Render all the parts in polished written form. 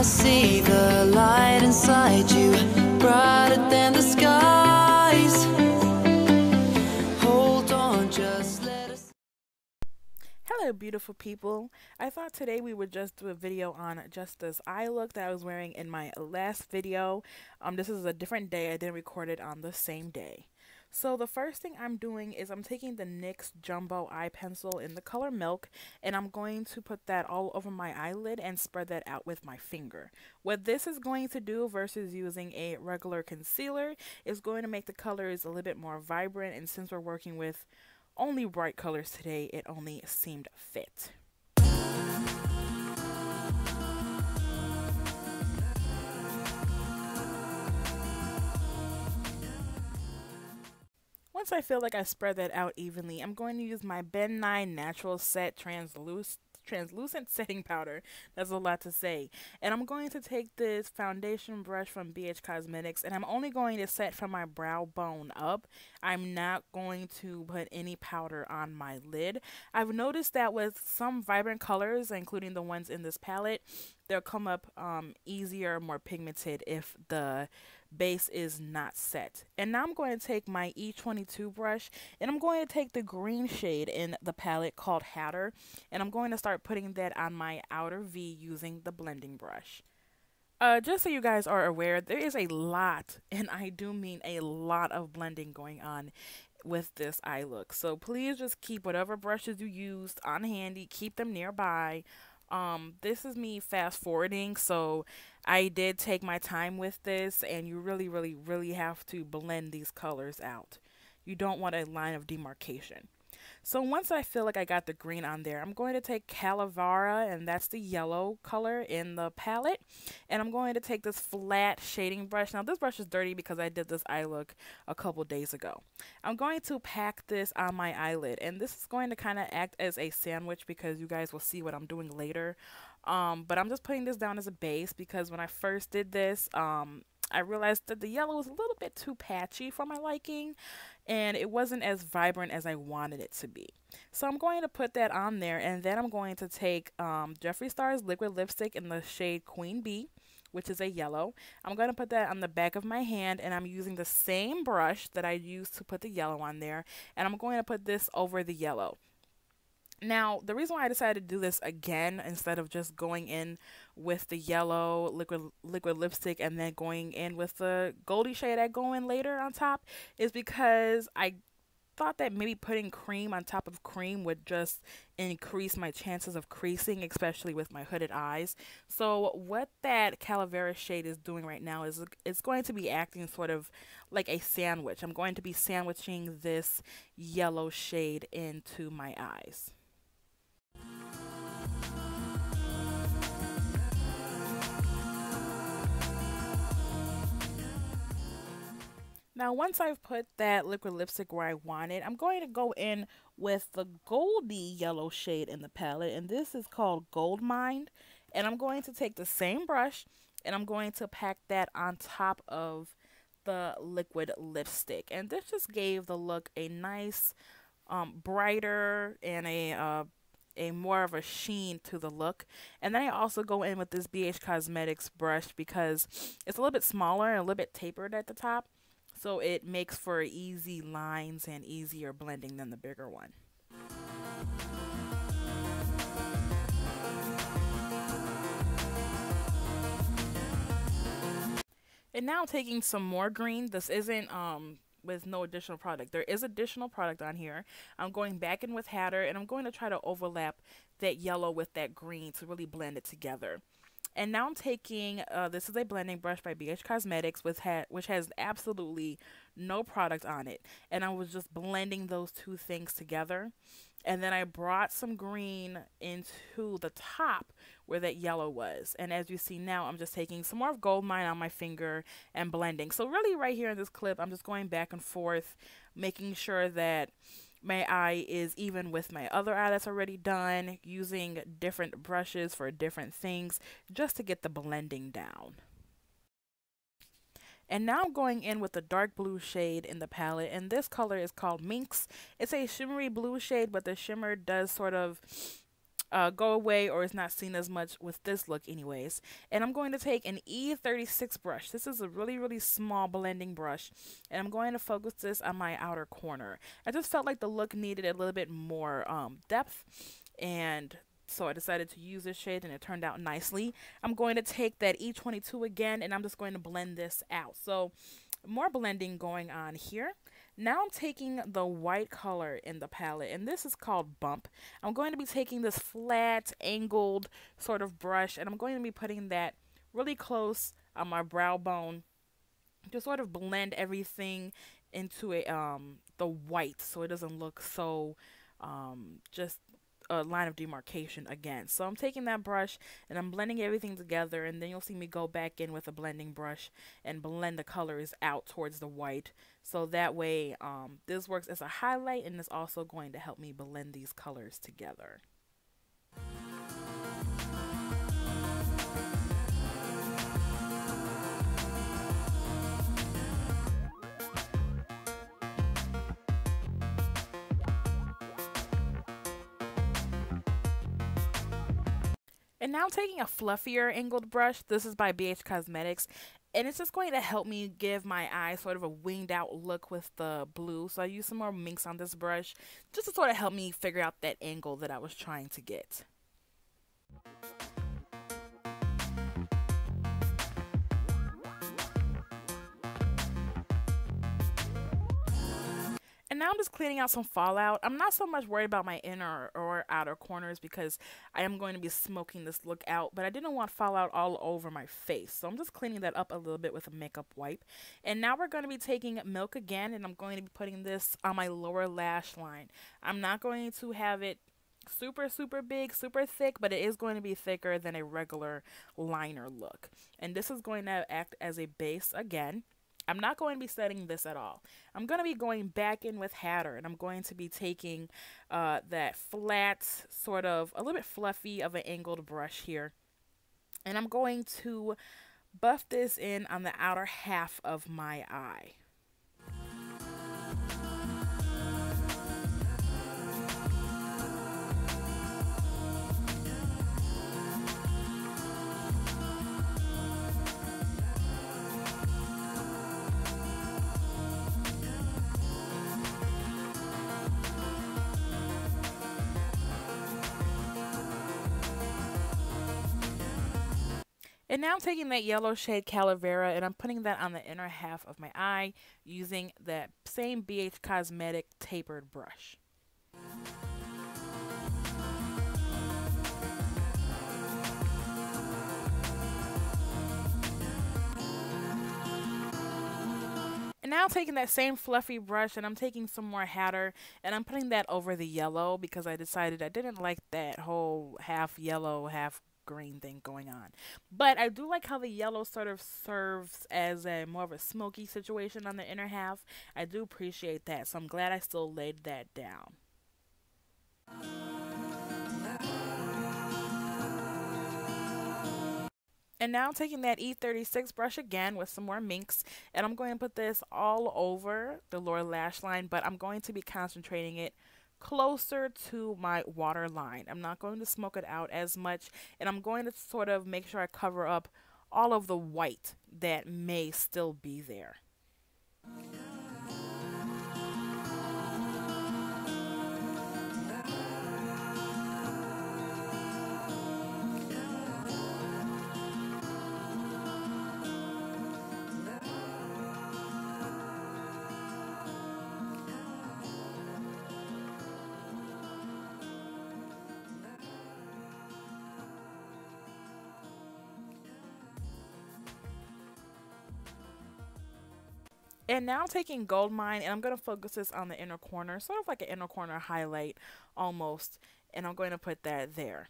I see the light inside you, brighter than the skies. Hold on, just let us. Hello beautiful people. I thought today we would just do a video on just this eye look that I was wearing in my last video. This is a different day. I didn't record it on the same day. So the first thing I'm doing is I'm taking the NYX Jumbo Eye Pencil in the color Milk, and I'm going to put that all over my eyelid and spread that out with my finger. What this is going to do versus using a regular concealer is going to make the colors a little bit more vibrant, and since we're working with only bright colors today, it only seemed fit. Once I feel like I spread that out evenly, I'm going to use my Ben 9 Natural Set translucent setting powder. That's a lot to say. And I'm going to take this foundation brush from BH Cosmetics, and I'm only going to set from my brow bone up. I'm not going to put any powder on my lid. I've noticed that with some vibrant colors, including the ones in this palette, they'll come up easier, more pigmented if the base is not set. And now I'm going to take my E22 brush, and I'm going to take the green shade in the palette called Hatter, and I'm going to start putting that on my outer V using the blending brush. Just so you guys are aware, there is a lot, and I do mean a lot, of blending going on with this eye look. So please just keep whatever brushes you used on handy, keep them nearby. This is me fast forwarding, so I did take my time with this, and you really have to blend these colors out. You don't want a line of demarcation. So once I feel like I got the green on there, I'm going to take Calavera, and that's the yellow color in the palette, and I'm going to take this flat shading brush. Now this brush is dirty because I did this eye look a couple days ago. I'm going to pack this on my eyelid, and this is going to kind of act as a sandwich because you guys will see what I'm doing later. But I'm just putting this down as a base because when I first did this, I realized that the yellow was a little bit too patchy for my liking, and it wasn't as vibrant as I wanted it to be. So I'm going to put that on there, and then I'm going to take Jeffree Star's liquid lipstick in the shade Queen Bee, which is a yellow. I'm going to put that on the back of my hand, and I'm using the same brush that I used to put the yellow on there, and I'm going to put this over the yellow. Now, the reason why I decided to do this again instead of just going in with the yellow liquid lipstick and then going in with the goldy shade I go in later on top is because I thought that maybe putting cream on top of cream would just increase my chances of creasing, especially with my hooded eyes. So what that Calavera shade is doing right now is it's going to be acting sort of like a sandwich. I'm going to be sandwiching this yellow shade into my eyes. Now, once I've put that liquid lipstick where I want it, I'm going to go in with the goldy yellow shade in the palette, and this is called Gold Mind. And I'm going to take the same brush, and I'm going to pack that on top of the liquid lipstick. And this just gave the look a nice, brighter and a more of a sheen to the look. And then I also go in with this BH Cosmetics brush because it's a little bit smaller and a little bit tapered at the top. So it makes for easy lines and easier blending than the bigger one. And now I'm taking some more green. This isn't with no additional product. There is additional product on here. I'm going back in with Hatter, and I'm going to try to overlap that yellow with that green to really blend it together. And now I'm taking, this is a blending brush by BH Cosmetics, which has absolutely no product on it. And I was just blending those two things together. And then I brought some green into the top where that yellow was. And as you see now, I'm just taking some more of Gold Mine on my finger and blending. So really right here in this clip, I'm just going back and forth, making sure that my eye is even with my other eye that's already done, using different brushes for different things just to get the blending down. And now I'm going in with the dark blue shade in the palette, and this color is called Minx. It's a shimmery blue shade, but the shimmer does sort of go away, or it's not seen as much with this look anyways. And I'm going to take an E36 brush. This is a really, really small blending brush, and I'm going to focus this on my outer corner. I just felt like the look needed a little bit more depth, and so I decided to use this shade, and it turned out nicely. I'm going to take that E22 again, and I'm just going to blend this out. So more blending going on here. Now I'm taking the white color in the palette, and this is called Bump. I'm going to be taking this flat, angled sort of brush, and I'm going to be putting that really close on my brow bone to sort of blend everything into the white, so it doesn't look so just a line of demarcation again. So I'm taking that brush and I'm blending everything together, and then you'll see me go back in with a blending brush and blend the colors out towards the white, so that way this works as a highlight, and it's also going to help me blend these colors together. And now I'm taking a fluffier angled brush. This is by BH Cosmetics, and it's just going to help me give my eyes sort of a winged out look with the blue. So I use some more minks on this brush just to sort of help me figure out that angle that I was trying to get. And now I'm just cleaning out some fallout. I'm not so much worried about my inner or outer corners because I am going to be smoking this look out, but I didn't want fallout all over my face. So I'm just cleaning that up a little bit with a makeup wipe. And now we're going to be taking Milk again, and I'm going to be putting this on my lower lash line. I'm not going to have it super, super big, super thick, but it is going to be thicker than a regular liner look. And this is going to act as a base again. I'm not going to be setting this at all. I'm going to be going back in with Hatter, and I'm going to be taking that flat, sort of a little bit fluffy of an angled brush here. And I'm going to buff this in on the outer half of my eye. And now I'm taking that yellow shade Calavera, and I'm putting that on the inner half of my eye using that same BH Cosmetic tapered brush. And now I'm taking that same fluffy brush, and I'm taking some more Hatter, and I'm putting that over the yellow because I decided I didn't like that whole half yellow, half green thing going on. But I do like how the yellow sort of serves as a more of a smoky situation on the inner half. I do appreciate that, so I'm glad I still laid that down. And now I'm taking that E36 brush again with some more minks, and I'm going to put this all over the lower lash line, but I'm going to be concentrating it closer to my waterline. I'm not going to smoke it out as much, and I'm going to sort of make sure I cover up all of the white that may still be there. And now I'm taking Gold Mine, and I'm going to focus this on the inner corner, sort of like an inner corner highlight almost, and I'm going to put that there.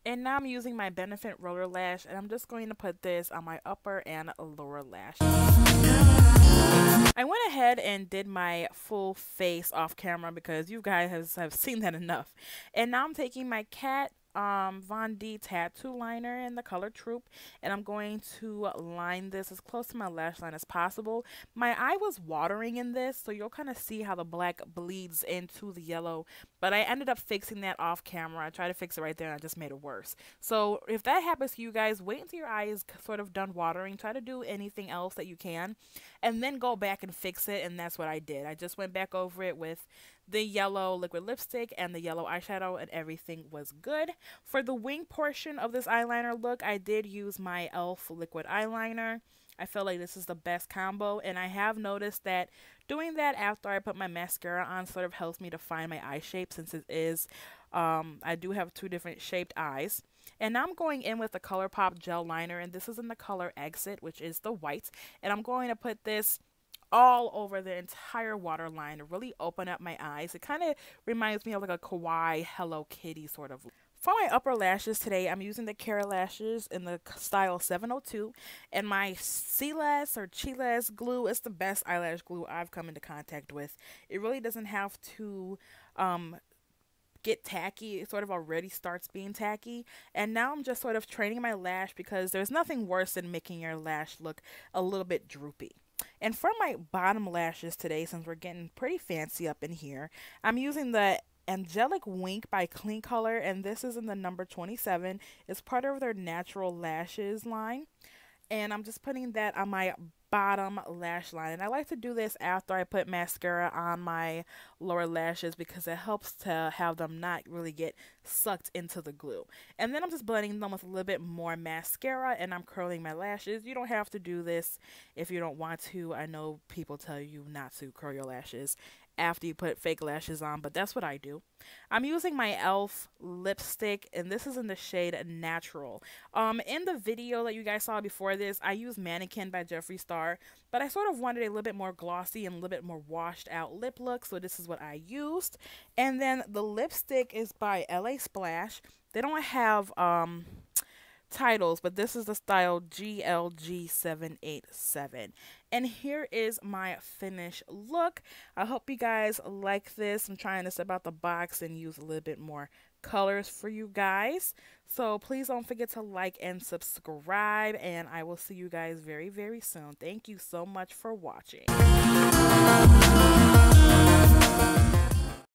And now I'm using my Benefit Roller Lash, and I'm just going to put this on my upper and lower lash. I went ahead and did my full face off camera because you guys have seen that enough. And now I'm taking my Kat Von D tattoo liner in the color Troop, and I'm going to line this as close to my lash line as possible. My eye was watering in this, so you'll kind of see how the black bleeds into the yellow, but I ended up fixing that off camera. I tried to fix it right there and I just made it worse. So if that happens to you guys, wait until your eye is sort of done watering. Try to do anything else that you can and then go back and fix it, and that's what I did. I just went back over it with the yellow liquid lipstick and the yellow eyeshadow, and everything was good. For the wing portion of this eyeliner look, I did use my e.l.f. liquid eyeliner. I feel like this is the best combo, and I have noticed that doing that after I put my mascara on sort of helps me to find my eye shape, since it is, I do have two different shaped eyes. And now I'm going in with the ColourPop gel liner, and this is in the color Exit, which is the white. And I'm going to put this all over the entire waterline to really open up my eyes. It kind of reminds me of like a kawaii Hello Kitty sort of. For my upper lashes today, I'm using the Cara Lashes in the style 702, and my C-Lash or Chi-Lash glue is the best eyelash glue I've come into contact with. It really doesn't have to get tacky. It sort of already starts being tacky, and now I'm just sort of training my lash because there's nothing worse than making your lash look a little bit droopy. And for my bottom lashes today, since we're getting pretty fancy up in here, I'm using the Angelic Wink by Clean Color, and this is in the number 27. It's part of their natural lashes line, and I'm just putting that on my bottom lash line. And I like to do this after I put mascara on my lower lashes because it helps to have them not really get sucked into the glue. And then I'm just blending them with a little bit more mascara, and I'm curling my lashes. You don't have to do this if you don't want to. I know people tell you not to curl your lashes after you put fake lashes on, but that's what I do. I'm using my e.l.f. lipstick, and this is in the shade Natural. In the video that you guys saw before this, I used Mannequin by Jeffree Star, but I sort of wanted a little bit more glossy and a little bit more washed out lip look, so this is what I used. And then the lipstick is by LA Splash. They don't have titles, but this is the style GLG787. And here is my finished look. I hope you guys like this. I'm trying to step out the box and use a little bit more colors for you guys. So please don't forget to like and subscribe, and I will see you guys very, very soon. Thank you so much for watching.